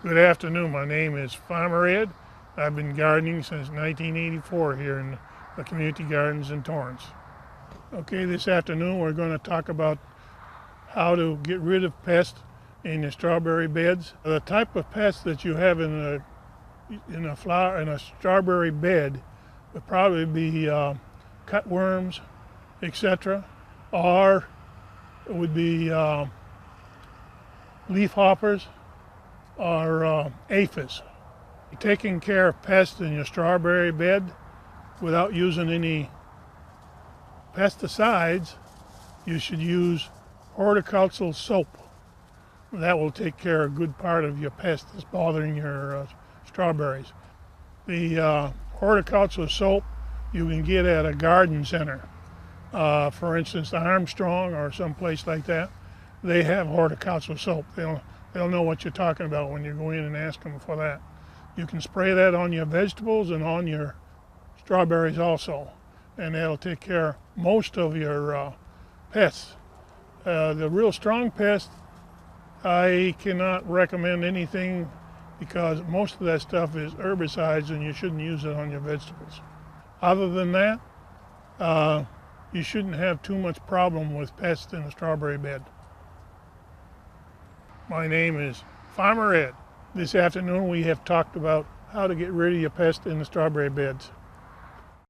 Good afternoon. My name is Farmer Ed. I've been gardening since 1984 here in the community gardens in Torrance. Okay, this afternoon we're going to talk about how to get rid of pests in your strawberry beds. The type of pests that you have in a strawberry bed would probably be cutworms, etc., or it would be leaf hoppers or aphids. Taking care of pests in your strawberry bed without using any pesticides, you should use horticultural soap. That will take care of a good part of your pest that's bothering your strawberries. The horticultural soap you can get at a garden center. For instance, Armstrong or someplace like that, they have horticultural soap. They'll know what you're talking about when you go in and ask them for that. You can spray that on your vegetables and on your strawberries also, and that'll take care of most of your pests. The real strong pests, I cannot recommend anything because most of that stuff is herbicides and you shouldn't use it on your vegetables. Other than that, you shouldn't have too much problem with pests in a strawberry bed. My name is Farmer Ed. This afternoon we have talked about how to get rid of your pests in the strawberry beds.